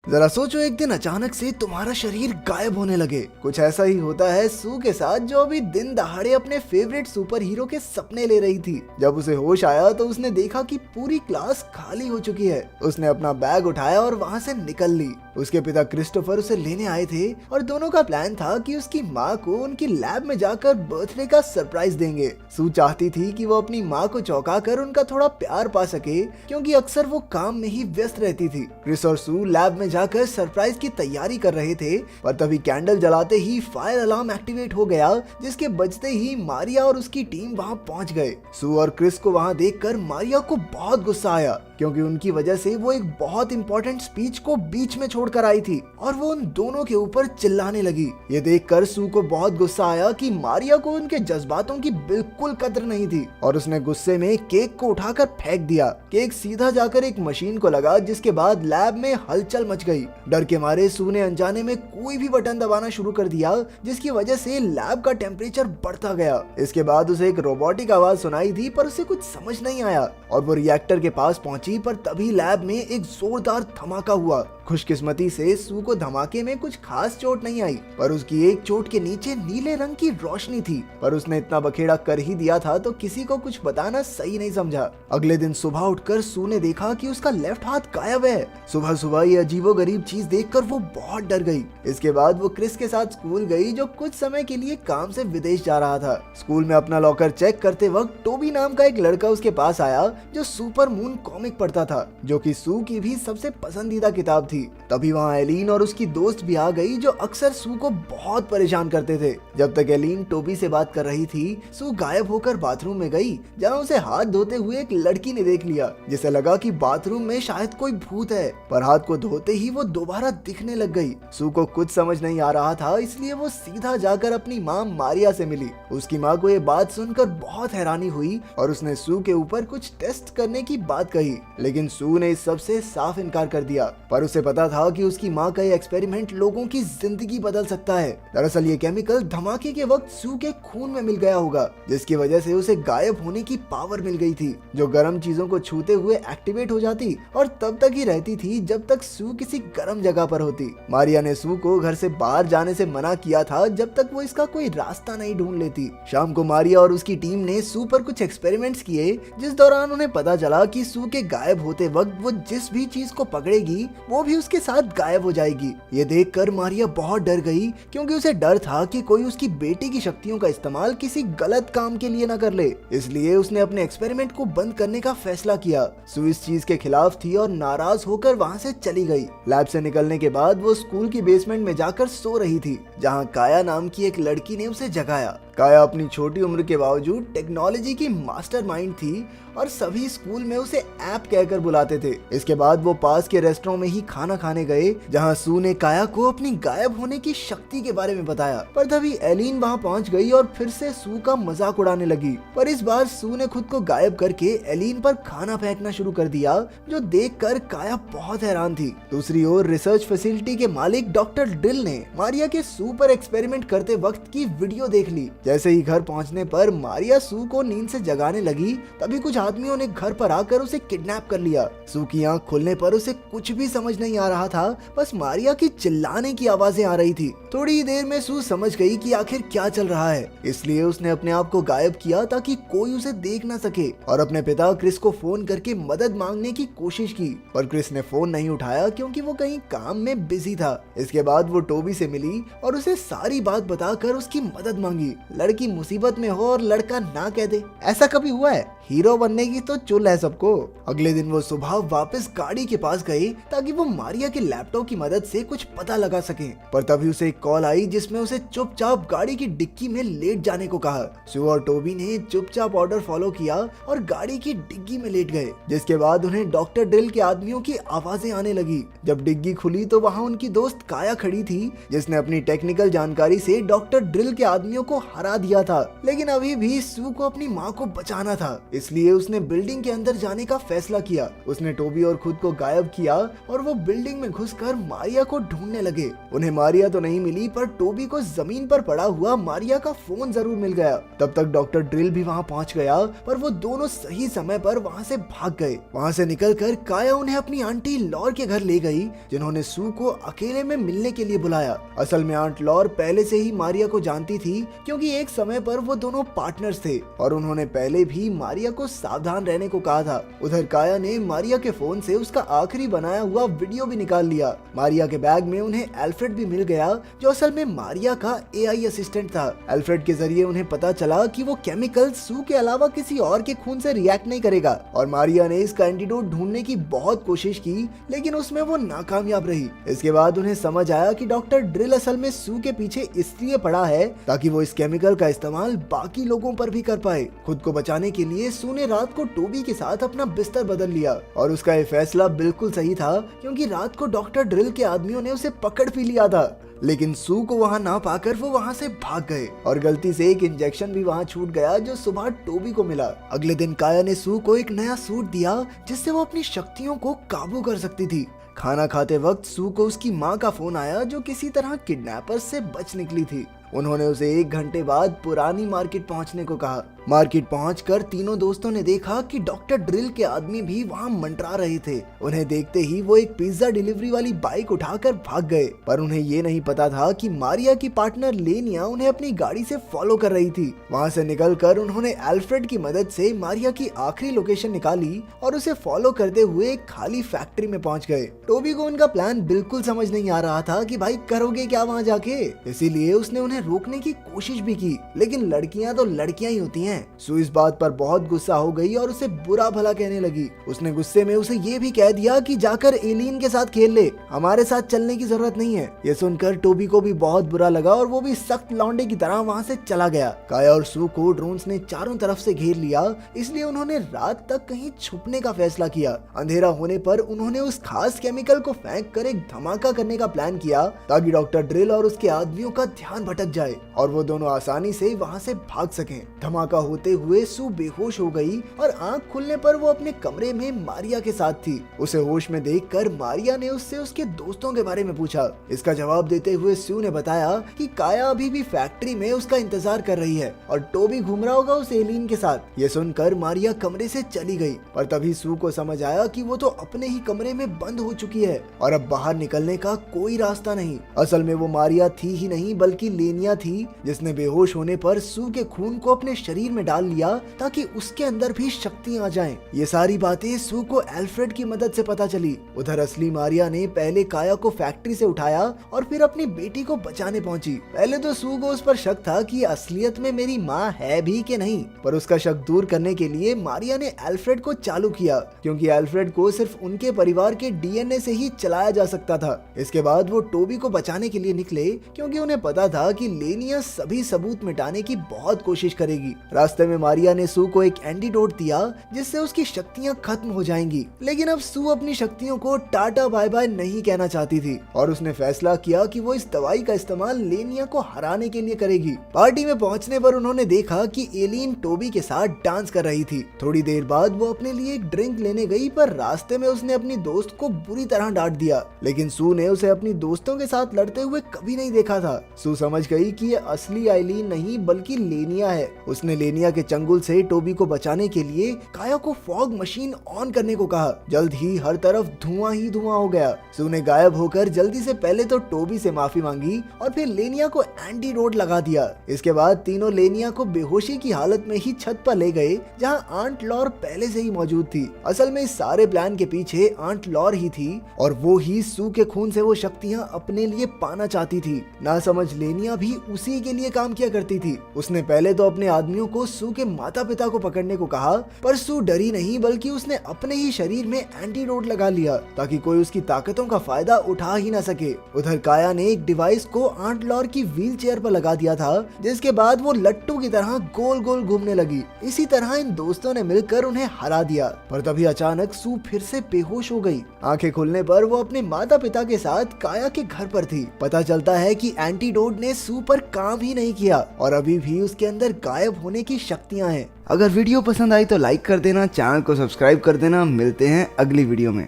जरा सोचो, एक दिन अचानक से तुम्हारा शरीर गायब होने लगे। कुछ ऐसा ही होता है सू के साथ, जो अभी दिन दहाड़े अपने फेवरेट सुपर हीरो के सपने ले रही थी। जब उसे होश आया तो उसने देखा कि पूरी क्लास खाली हो चुकी है। उसने अपना बैग उठाया और वहाँ से निकल ली। उसके पिता क्रिस्टोफर उसे लेने आए थे और दोनों का प्लान था कि उसकी माँ को उनकी लैब में जाकर बर्थडे का सरप्राइज देंगे। सू चाहती थी कि वो अपनी माँ को चौंका कर उनका थोड़ा प्यार पा सके, क्योंकि अक्सर वो काम में ही व्यस्त रहती थी। क्रिस और सू लैब में जाकर सरप्राइज की तैयारी कर रहे थे, पर तभी कैंडल जलाते ही फायर अलार्म एक्टिवेट हो गया, जिसके बजते ही मारिया और उसकी टीम वहां पहुंच गए। सू और क्रिस को वहां देखकर मारिया को बहुत गुस्सा आया, क्योंकि उनकी वजह से वो एक बहुत इंपॉर्टेंट स्पीच को बीच में छोड़कर आई थी और वो उन दोनों के ऊपर चिल्लाने लगी। ये देखकर सू को बहुत गुस्सा आया कि मारिया को उनके जज्बातों की बिल्कुल कद्र नहीं थी और उसने गुस्से में केक को उठाकर फेंक दिया। केक सीधा जाकर एक मशीन को लगा, जिसके बाद लैब में हलचल मच गई। डर के मारे सू ने अनजाने में कोई भी बटन दबाना शुरू कर दिया, जिसकी वजह से लैब का टेम्परेचर बढ़ता गया। इसके बाद उसे एक रोबोटिक आवाज सुनाई दी, पर उसे कुछ समझ नहीं आया और वो रिएक्टर के पास पहुंची, पर तभी लैब में एक जोरदार धमाका हुआ। खुशकिस्मती से सू को धमाके में कुछ खास चोट नहीं आई, पर उसकी एक चोट के नीचे नीले रंग की रोशनी थी। पर उसने इतना बखेड़ा कर ही दिया था तो किसी को कुछ बताना सही नहीं समझा। अगले दिन सुबह उठकर सू ने देखा कि उसका लेफ्ट हाथ गायब है। सुबह सुबह ये अजीबोगरीब चीज देखकर वो बहुत डर गई। इसके बाद वो क्रिस के साथ स्कूल गई, जो कुछ समय के लिए काम से विदेश जा रहा था। स्कूल में अपना लॉकर चेक करते वक्त टोबी नाम का एक लड़का उसके पास आया, जो सुपर मून कॉमिक पढ़ता था, जो कि सू की भी सबसे पसंदीदा किताब थी। तभी वहाँ एलिन और उसकी दोस्त भी आ गई, जो अक्सर सू को बहुत परेशान करते थे। जब तक एलिन टोबी से बात कर रही थी, सू गायब होकर बाथरूम में गई, जहाँ उसे हाथ धोते हुए एक लड़की ने देख लिया, जिसे लगा कि बाथरूम में शायद कोई भूत है। पर हाथ को धोते ही वो दोबारा दिखने लग गई। सू को कुछ समझ नहीं आ रहा था, इसलिए वो सीधा जाकर अपनी माँ मारिया से मिली। उसकी माँ को ये बात सुनकर बहुत हैरानी हुई और उसने सू के ऊपर कुछ टेस्ट करने की बात कही, लेकिन सू ने इस सब से साफ इनकार कर दिया। पर उसे पता था कि उसकी माँ का ये एक्सपेरिमेंट लोगों की जिंदगी बदल सकता है। दरअसल ये केमिकल धमाके के वक्त सू के खून में मिल गया होगा, जिसकी वजह से उसे गायब होने की पावर मिल गई थी, जो गर्म चीजों को छूते हुए एक्टिवेट हो जाती और तब तक ही रहती थी जब तक सू किसी गर्म जगह पर होती। मारिया ने सू को घर से बाहर जाने से मना किया था, जब तक वो इसका कोई रास्ता नहीं ढूंढ लेती। शाम को मारिया और उसकी टीम ने सू पर कुछ एक्सपेरिमेंट्स किए, जिस दौरान उन्हें पता चला कि सू के गायब होते वक्त वो जिस भी चीज को पकड़ेगी वो भी उसके साथ गायब हो जाएगी। ये देखकर मारिया बहुत डर गई, क्योंकि उसे डर था कि कोई उसकी बेटी की शक्तियों का इस्तेमाल किसी गलत काम के लिए न कर ले। इसलिए उसने अपने एक्सपेरिमेंट को बंद करने का फैसला किया। सू इस चीज के खिलाफ थी और नाराज होकर वहाँ से चली गई। लैब से निकलने के बाद वो स्कूल की बेसमेंट में जाकर सो रही थी, जहाँ काया नाम की एक लड़की ने उसे जगाया। काया अपनी छोटी उम्र के बावजूद टेक्नोलॉजी की मास्टरमाइंड थी और सभी स्कूल में उसे ऐप कहकर बुलाते थे। इसके बाद वो पास के रेस्टोरेंट में ही खाना खाने गए, जहां सू ने काया को अपनी गायब होने की शक्ति के बारे में बताया। पर तभी एलिन वहां पहुंच गई और फिर से सू का मजाक उड़ाने लगी। पर इस बार सू ने खुद को गायब करके एलिन पर खाना फेंकना शुरू कर दिया, जो देखकर काया बहुत हैरान थी। दूसरी ओर रिसर्च फैसिलिटी के मालिक डॉक्टर ड्रिल ने मारिया के सू पर एक्सपेरिमेंट करते वक्त की वीडियो देख ली। जैसे ही घर पहुंचने पर मारिया सू को नींद से जगाने लगी, तभी कुछ आदमियों ने घर पर आकर उसे किडनैप कर लिया। सू की आंख खुलने पर उसे कुछ भी समझ नहीं आ रहा था, बस मारिया की चिल्लाने की आवाजें आ रही थी। थोड़ी ही देर में सू समझ गई कि आखिर क्या चल रहा है, इसलिए उसने अपने आप को गायब किया ताकि कोई उसे देख ना सके और अपने पिता क्रिस को फोन करके मदद मांगने की कोशिश की। पर क्रिस ने फोन नहीं उठाया, क्योंकि वो कहीं काम में बिजी था। इसके बाद वो टोबी से मिली और उसे सारी बात बताकर उसकी मदद मांगी। लड़की मुसीबत में हो और लड़का ना कह दे, ऐसा कभी हुआ है? हीरो बनने की तो चुल है सबको। अगले दिन वो सुबह वापस गाड़ी के पास गए, ताकि वो मारिया के लैपटॉप की मदद से कुछ पता लगा सके। पर तभी उसे एक कॉल आई, जिसमें उसे चुपचाप गाड़ी की डिक्की में लेट जाने को कहा। सू और टोबी ने चुपचाप ऑर्डर फॉलो किया और गाड़ी की डिग्गी में लेट गए, जिसके बाद उन्हें डॉक्टर ड्रिल के आदमियों की आवाजें आने लगी। जब डिग्गी खुली तो वहाँ उनकी दोस्त काया खड़ी थी, जिसने अपनी टेक्निकल जानकारी से डॉक्टर ड्रिल के आदमियों को हरा दिया था। लेकिन अभी भी सू को अपनी माँ को बचाना था, इसलिए उसने बिल्डिंग के अंदर जाने का फैसला किया। उसने टोबी और खुद को गायब किया और वो बिल्डिंग बिल्डिंग में घुसकर मारिया को ढूंढने लगे। उन्हें मारिया तो नहीं मिली, पर टोबी को जमीन पर पड़ा हुआ मारिया का फोन जरूर मिल गया। तब तक डॉक्टर ड्रिल भी वहाँ पहुँच गया, पर वो दोनों सही समय पर वहाँ से भाग गए। वहाँ से निकलकर काया उन्हें अपनी आंटी लॉर के घर ले गई, जिन्होंने सू को अकेले में मिलने के लिए बुलाया। असल में आंट लॉर पहले से ही मारिया को जानती थी, क्योंकि एक समय पर वो दोनों पार्टनर्स थे और उन्होंने पहले भी मारिया को सावधान रहने को कहा था। उधर काया ने मारिया के फोन से उसका आखिरी बनाया हुआ वीडियो भी निकाल लिया। मारिया के बैग में उन्हें एल्फ्रेड भी मिल गया, जो असल में मारिया का एआई असिस्टेंट था। एल्फ्रेड के जरिए उन्हें पता चला कि वो केमिकल सू के अलावा किसी और के खून से रिएक्ट नहीं करेगा, और मारिया ने इसका एंटीडोट ढूंढने की बहुत कोशिश की, लेकिन उसमें वो नाकामयाब रही। इसके बाद उन्हें समझ आया कि डॉक्टर ड्रिल असल में सू के पीछे इसलिए पड़ा है ताकि वो इस केमिकल का इस्तेमाल बाकी लोगों पर भी कर पाए। खुद को बचाने के लिए सू ने रात को टोबी के साथ अपना बिस्तर बदल लिया, और उसका ये फैसला बिल्कुल सही था, क्योंकि रात को डॉक्टर ड्रिल के आदमियों ने उसे पकड़ भी लिया था। लेकिन सू को वहाँ ना पाकर वो वहाँ से भाग गए, और गलती से एक इंजेक्शन भी वहाँ छूट गया, जो सुबह टोबी को मिला। अगले दिन काया ने सू को एक नया सूट दिया, जिससे वो अपनी शक्तियों को काबू कर सकती थी। खाना खाते वक्त सू को उसकी माँ का फोन आया, जो किसी तरह किडनैपर्स से बच निकली थी। उन्होंने उसे 1 घंटे बाद पुरानी मार्केट पहुंचने को कहा। मार्केट पहुंचकर तीनों दोस्तों ने देखा कि डॉक्टर ड्रिल के आदमी भी वहां मंडरा रहे थे। उन्हें देखते ही वो एक पिज्जा डिलीवरी वाली बाइक उठाकर भाग गए, पर उन्हें ये नहीं पता था कि मारिया की पार्टनर लेनिया उन्हें अपनी गाड़ी से फॉलो कर रही थी। वहां से निकलकर उन्होंने एल्फ्रेड की मदद से मारिया की आखिरी लोकेशन निकाली और उसे फॉलो करते हुए एक खाली फैक्ट्री में पहुंच गए। टोबी को उनका प्लान बिल्कुल समझ नहीं आ रहा था कि भाई करोगे क्या वहां जाके, इसीलिए उसने उन्हें रोकने की कोशिश भी की, लेकिन लड़कियां तो लड़कियां ही होती हैं। सू इस बात पर बहुत गुस्सा हो गई और उसे बुरा भला कहने लगी। उसने गुस्से में उसे ये भी कह दिया कि जाकर एलियन के साथ खेल ले, हमारे साथ चलने की जरूरत नहीं है। ये सुनकर टोबी को भी बहुत बुरा लगा और वो भी सख्त लौंडे की तरह वहाँ से चला गया। काया और सू को ड्रोन्स ने चारों तरफ से घेर लिया, इसलिए उन्होंने रात तक कहीं छुपने का फैसला किया। अंधेरा होने पर उन्होंने उस खास केमिकल को फेंक कर एक धमाका करने का प्लान किया, ताकि डॉक्टर ड्रिल और उसके आदमियों का ध्यान भटक जाए और वो दोनों आसानी से वहाँ से भाग सकें। धमाका होते हुए सू बेहोश हो गई और आंख खुलने पर वो अपने कमरे में मारिया के साथ थी। उसे होश में देखकर मारिया ने उससे उसके दोस्तों के बारे में पूछा। इसका जवाब देते हुए सू ने बताया कि काया अभी भी फैक्ट्री में उसका इंतजार कर रही है और टोबी घूम रहा होगा उस एलियन के साथ। ये सुनकर मारिया कमरे से चली गई, पर तभी सू को समझ आया कि वो तो अपने ही कमरे में बंद हो चुकी है और अब बाहर निकलने का कोई रास्ता नहीं। असल में वो मारिया थी ही नहीं, बल्कि लेनिया थी, जिसने बेहोश होने पर सू के खून को अपने शरीर में डाल लिया ताकि उसके अंदर भी शक्तियां आ जाएं। ये सारी बातें सू को एल्फ्रेड की मदद से पता चली। उधर असली मारिया ने पहले काया को फैक्ट्री से उठाया और फिर अपनी बेटी को बचाने पहुंची। पहले तो सू को उस पर शक था कि असलियत में मेरी माँ है भी कि नहीं, पर उसका शक दूर करने के लिए मारिया ने एल्फ्रेड को चालू किया, क्योंकि एल्फ्रेड को सिर्फ उनके परिवार के डीएनए से ही चलाया जा सकता था। इसके बाद वो टोबी को बचाने के लिए निकले, क्योंकि उन्हें पता था कि लेनिया सभी सबूत मिटाने की बहुत कोशिश करेगी। रास्ते में मारिया ने सू को एक एंटीडोट दिया, जिससे उसकी शक्तियां खत्म हो जाएंगी। लेकिन अब सू अपनी शक्तियों को टाटा बाय बाय नहीं कहना चाहती थी और उसने फैसला किया कि वो इस दवाई का इस्तेमाल लेनिया को हराने के लिए करेगी। पार्टी में पहुंचने पर उन्होंने देखा कि एलियन टोबी के साथ डांस कर रही थी। थोड़ी देर बाद वो अपने लिए एक ड्रिंक लेने गई, पर रास्ते में उसने अपनी दोस्त को बुरी तरह डांट दिया। लेकिन सू ने उसे अपनी दोस्तों के साथ लड़ते हुए कभी नहीं देखा था। सू समझ गई कि ये असली एलियन नहीं बल्कि लेनिया है। उसने लेनिया के चंगुल से टोबी को बचाने के लिए काया को फॉग मशीन ऑन करने को कहा। जल्द ही हर तरफ धुआं ही धुआं हो गया। सू ने गायब होकर जल्दी से पहले तो टोबी से माफी मांगी और फिर लेनिया को एंटीडोट लगा दिया। इसके बाद तीनों लेनिया को बेहोशी की हालत में ही छत पर ले गए, जहां आंट लॉर पहले से ही मौजूद थी। असल में इस सारे प्लान के पीछे आंट लॉर ही थी और वो ही सू के खून से वो शक्तियां अपने लिए पाना चाहती थी। ना समझ लेनिया भी उसी के लिए काम किया करती थी। उसने पहले तो अपने आदमियों को सू के माता पिता को पकड़ने को कहा, पर सू डरी नहीं, बल्कि उसने अपने ही शरीर में एंटीडोट लगा लिया ताकि कोई उसकी ताकतों का फायदा उठा ही ना सके। उधर काया ने एक डिवाइस को आंट लॉर की व्हील चेयर पर लगा दिया था, जिसके बाद वो लट्टू की तरह गोल गोल घूमने लगी। इसी तरह इन दोस्तों ने मिलकर उन्हें हरा दिया, पर तभी अचानक सू फिर से बेहोश हो गई। आंखें खुलने पर वो अपने माता पिता के साथ काया के घर पर थी। पता चलता है कि एंटीडोट ने सू पर काम ही नहीं किया और अभी भी उसके अंदर गायब होने की शक्तियां हैं। अगर वीडियो पसंद आई तो लाइक कर देना, चैनल को सब्सक्राइब कर देना। मिलते हैं अगली वीडियो में।